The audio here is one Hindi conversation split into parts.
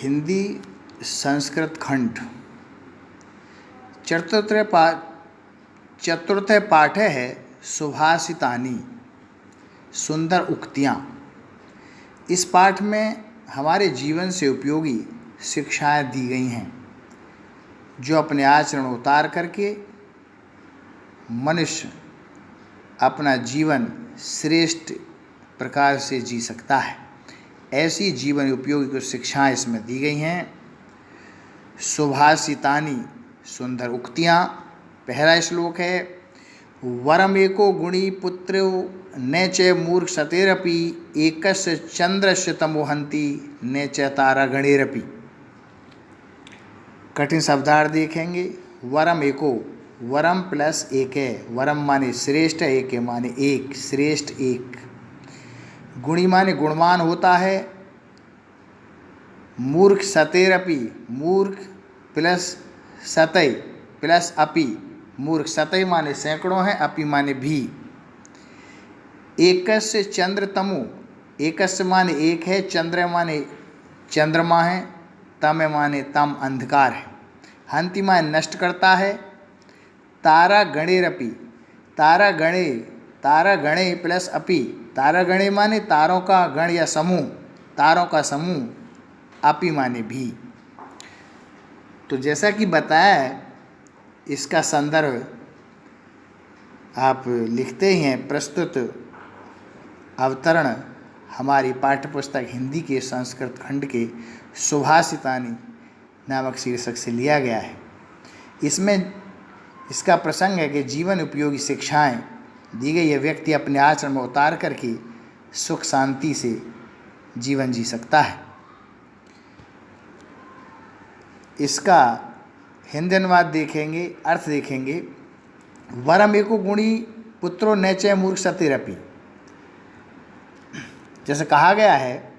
हिंदी संस्कृत खंड चतुर्थ पाठ है सुभाषितानि, सुंदर उक्तियाँ। इस पाठ में हमारे जीवन से उपयोगी शिक्षाएं दी गई हैं जो अपने आचरण उतार करके मनुष्य अपना जीवन श्रेष्ठ प्रकार से जी सकता है। ऐसी जीवन उपयोगी कुछ शिक्षाएं इसमें दी गई हैं। सुभाषितानि, सुंदर उक्तियाँ। पहला श्लोक है, वरमेको गुणी पुत्रो न च मूर्ख सतेरपि एकस्य चंद्रस्य तमोहन्ति न च तारागणैरपि। कठिन शब्दार्थ देखेंगे। वरम एको, वरम प्लस एक है, वरम माने श्रेष्ठ, एक माने एक, श्रेष्ठ एक। गुणी माने गुणवान होता है। मूर्ख सतेरपि, मूर्ख प्लस सतय प्लस अपि, मूर्ख सतय माने सैकड़ों है, अपि माने भी। एकस्य चंद्र तमु, एकस्य माने एक है, चंद्र माने चंद्रमा है, तम माने तम अंधकार है, हंति माने नष्ट करता है। तारा गणेरपि, तारा गणे, तारा गणे प्लस अपि, तारा गणे माने तारों का गण या समूह, तारों का समूह, अपि माने भी। तो जैसा कि बताया है, इसका संदर्भ आप लिखते ही हैं। प्रस्तुत अवतरण हमारी पाठ्यपुस्तक हिंदी के संस्कृत खंड के सुभाषितानि नामक शीर्षक से लिया गया है। इसमें इसका प्रसंग है कि जीवन उपयोगी शिक्षाएं दी गई है। व्यक्ति अपने आचरण में उतार करके सुख शांति से जीवन जी सकता है। इसका हिंदी अनुवाद देखेंगे, अर्थ देखेंगे। वरम एको गुणी पुत्रो न च मूर्ख सतेरपि। जैसे कहा गया है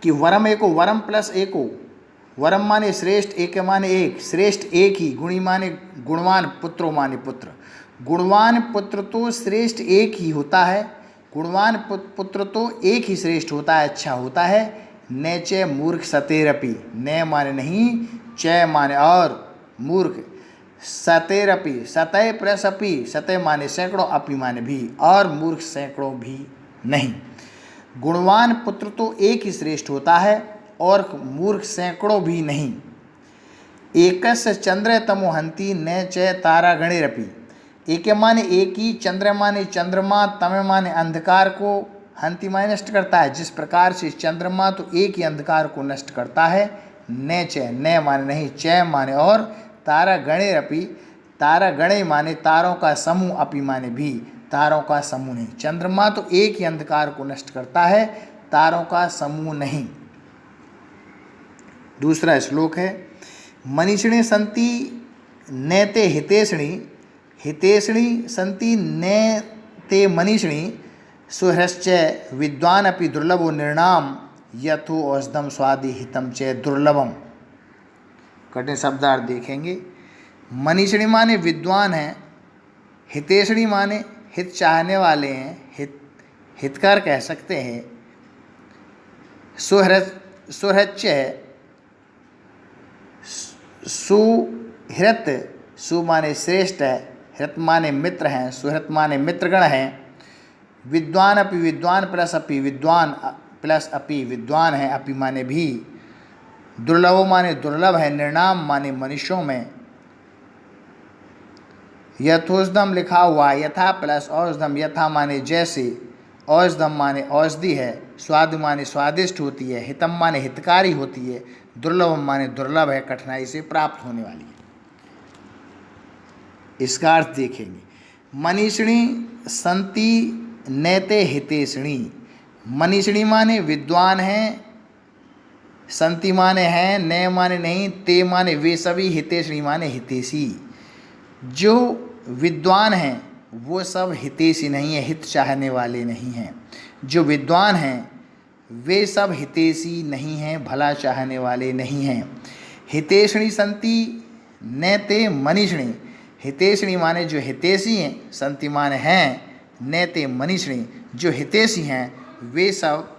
कि वरम एको, वरम प्लस एको, वरम माने श्रेष्ठ, एक माने एक, श्रेष्ठ एक ही, गुणी माने गुणवान, पुत्रो माने पुत्र। गुणवान पुत्र तो श्रेष्ठ एक ही होता है, गुणवान पुत्र तो एक ही श्रेष्ठ होता है, अच्छा होता है। न च मूर्ख सतेरपि, न माने नहीं, च माने और, मूर्ख, सतेरपि, सतय प्लस अपि, सतय माने सैकड़ों, अपि माने भी, और मूर्ख सैकड़ों भी नहीं। गुणवान पुत्र तो एक ही श्रेष्ठ होता है और मूर्ख सैकड़ों भी नहीं। एकस्य चंद्र तमोहन्ति न च तारागणैरपि। एक माने एक ही, चंद्र माने चंद्रमा, तम माने अंधकार को, हंति माने नष्ट करता है। जिस प्रकार से चंद्रमा तो एक ही अंधकार को नष्ट करता है। न च, न माने नहीं, च माने और, तारागणैरपि, तारागणे माने तारों का समूह, अपि माने भी, तारों का समूह नहीं। चंद्रमा तो एक ही अंधकार को नष्ट करता है, तारों का समूह नहीं। दूसरा श्लोक है, मनीषिणे सन्ति न ते हितेषिणी, हितेषिणी सन्ति न ते मनीषिणी, सुहृश्च विद्वान् अपि दुर्लभो निर्णाम यथो औषधम स्वादि हितम च दुर्लभम। कठिन शब्दार्थ देखेंगे। मनीषिणी माने विद्वान हैं, हितेषिणी माने हित चाहने वाले हैं, हितकार कह सकते हैं। सुहृच है, सुहृत, सु माने श्रेष्ठ है, हृत माने मित्र हैं, सुहृत माने मित्रगण हैं। विद्वान अपि, विद्वान प्लस अपि, विद्वान प्लस अपि, विद्वान है, अपि माने भी। दुर्लभो माने दुर्लभ है, निर्णाम माने मनुष्यों में। यथोषधम लिखा हुआ, यथा प्लस औषधम, यथा माने जैसे, औषधम माने औषधि है, स्वाद माने स्वादिष्ट होती है, हितम माने हितकारी होती है, दुर्लभम माने दुर्लभ है, कठिनाई से प्राप्त होने वाली है। इसका अर्थ देखेंगे। मनीषिणी सन्ति नैते हितेषिणी। मनीषिणी माने विद्वान हैं, संति माने हैं, न माने नहीं, ते माने वे सभी, हितेषिणी माने हितेशी। जो विद्वान हैं वो सब हितेशी नहीं है, हित चाहने वाले नहीं हैं। जो विद्वान हैं वे सब हितेशी नहीं हैं, भला चाहने वाले नहीं हैं। हितेषिणी संति न ते मनीषिणी। हितेषिणी माने जो हितेशी हैं, संति माने हैं, न ते मनीषिणी जो हितेशी हैं, वे सब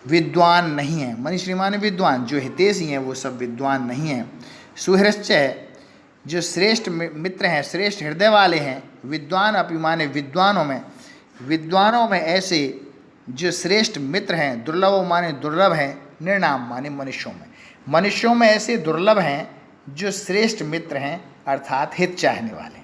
विद्वान नहीं है। मनीषी माने विद्वान, जो हितैषी हैं वो सब विद्वान नहीं हैं। सुहृश्चय, जो श्रेष्ठ मित्र हैं, श्रेष्ठ हृदय वाले हैं। विद्वान अपि माने विद्वानों में ऐसे जो श्रेष्ठ मित्र हैं। दुर्लभो माने दुर्लभ हैं। निर्णाम माने मनुष्यों में ऐसे दुर्लभ हैं जो श्रेष्ठ मित्र हैं, अर्थात हित चाहने वाले।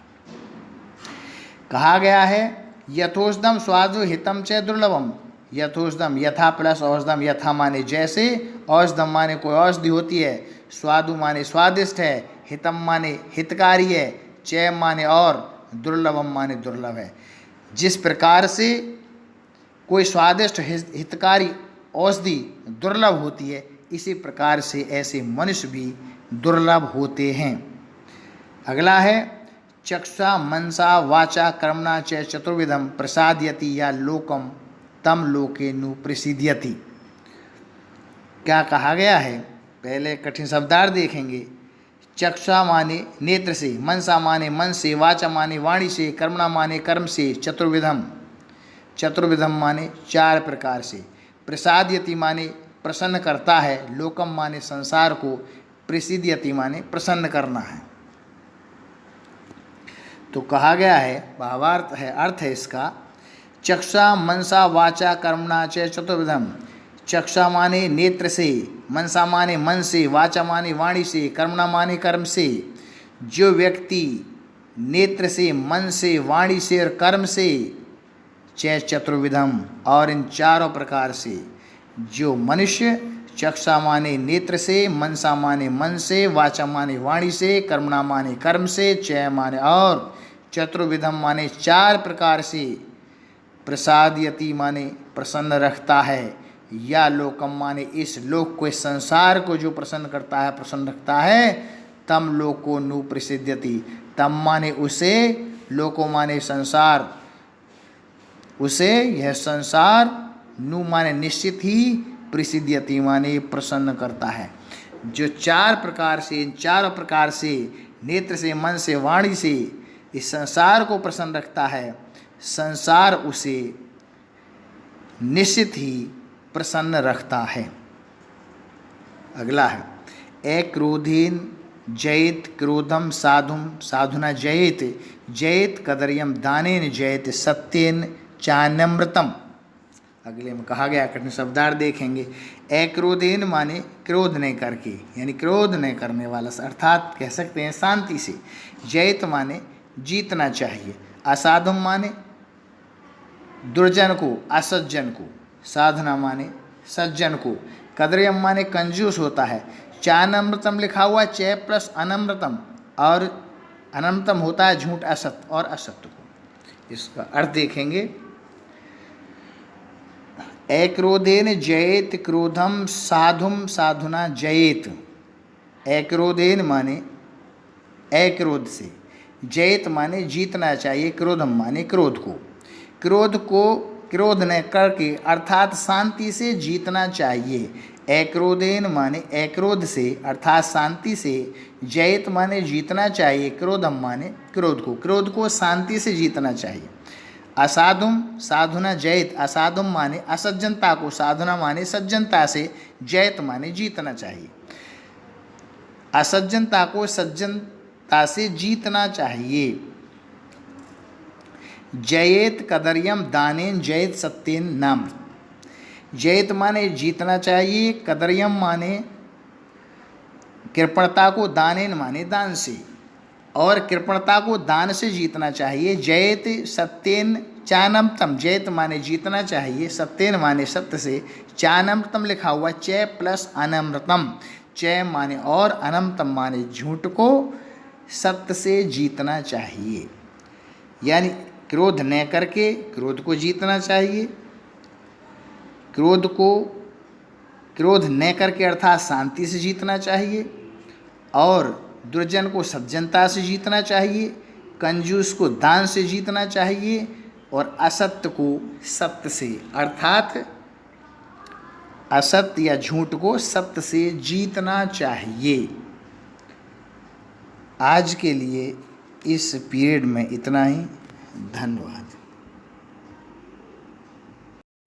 कहा गया है यथोष्दम स्वादु हितम च दुर्लभम। यथोष्दम, यथा प्लस औषधम, यथा माने जैसे, औषधम माने कोई औषधि होती है, स्वादु माने स्वादिष्ट है, हितम माने हितकारी है, च माने और, दुर्लभम माने दुर्लभ है। जिस प्रकार से कोई स्वादिष्ट हितकारी औषधि दुर्लभ होती है, इसी प्रकार से ऐसे मनुष्य भी दुर्लभ होते हैं। अगला है चक्षुषा मनसा वाचा कर्मणा च चतुर्विधम प्रसादयति या लोकम तम लोके नु प्रसिद्ध्यति। क्या कहा गया है? पहले कठिन शब्दार्थ देखेंगे। चक्षुषा माने नेत्र से, मनसा माने मन से, वाचा माने वाणी से, कर्मणा माने कर्म से, चतुर्विधम माने 4 प्रकार से, प्रसादयति माने प्रसन्न करता है, लोकम माने संसार को, प्रसिद्ध्यति माने प्रसन्न करना है। तो कहा गया है, भावार्थ है, अर्थ है इसका, चक्षुषा मनसा वाचा कर्मणा च चतुर्विधम। चक्षुषा माने नेत्र से, मनसा माने मन से, वाचा माने वाणी से, कर्मणा माने कर्म से। जो व्यक्ति नेत्र से, मन से, वाणी से और कर्म से, च चतुर्विधम और इन 4 प्रकार से, जो मनुष्य चक्षुषा माने नेत्र से, मनसा माने मन से, वाचा माने वाणी से, कर्मणा माने कर्म से, च माने और, चतुर्विधम माने 4 प्रकार से, प्रसादयति माने प्रसन्न रखता है, या लोकम माने इस लोक को, इस संसार को जो प्रसन्न करता है, प्रसन्न रखता है, तम लोको नु प्रसिद्ध्यति। तम माने उसे, लोको माने संसार, उसे यह संसार, नु माने निश्चित ही, प्रसिद्ध्यति माने प्रसन्न करता है। जो 4 प्रकार से, इन 4 प्रकार से, नेत्र से, मन से, वाणी से इस संसार को प्रसन्न रखता है, संसार उसे निश्चित ही प्रसन्न रखता है। अगला है अक्रोधेन जयेत क्रोधम साधुम साधुना जयेत कदर्यम दानेन जयेत सत्येन चानम्रतम। अगले में कहा गया, कठिन शब्दार्थ देखेंगे। अक्रोधेन माने क्रोध नहीं करके, यानी क्रोध नहीं करने वाला, अर्थात कह सकते हैं शांति से। जयत माने जीतना चाहिए। असाधुम माने दुर्जन को, असज्जन को। साधना माने सज्जन को। कदर्यम माने कंजूस होता है। चानम्रतम लिखा हुआ, च प्लस अनम्रतम, और अनम्रतम होता है झूठ, असत्य और असत्य को। इसका अर्थ देखेंगे। अक्रोधेन जयेत क्रोधम साधुम साधुना जयेत। अक्रोधेन माने अक्रोध से, जयेत माने जीतना चाहिए, क्रोधम माने क्रोध को। क्रोध न करके अर्थात शांति से जीतना चाहिए। अक्रोधेन माने अक्रोध से अर्थात शांति से, जयेत माने जीतना चाहिए, क्रोधम माने क्रोध को शांति से जीतना चाहिए। असाधुम साधुना जयेत। असाधुम माने असज्जनता को, साधुना माने सज्जनता से, जयेत माने जीतना चाहिए। असज्जनता को सज्जनता से जीतना चाहिए। जयेत कदर्यम दानेन जयेत सत्येन नाम। जयेत माने जीतना चाहिए, कदर्यम माने कृपणता को, दानेन माने दान से, और कृपणता को दान से जीतना चाहिए। जयेत सत्येन चानमतम। जयेत माने जीतना चाहिए, सत्येन माने सत्य से, चानमतम लिखा हुआ, च प्लस अनम्रतम। च माने और, अनमतम माने झूठ को, सत्य से जीतना चाहिए। यानी क्रोध न करके क्रोध को जीतना चाहिए। क्रोध न करके अर्थात शांति से जीतना चाहिए, और दुर्जन को सज्जनता से जीतना चाहिए, कंजूस को दान से जीतना चाहिए, और असत्य को सत्य से अर्थात असत्य या झूठ को सत्य से जीतना चाहिए। आज के लिए इस पीरियड में इतना ही। धन्यवाद।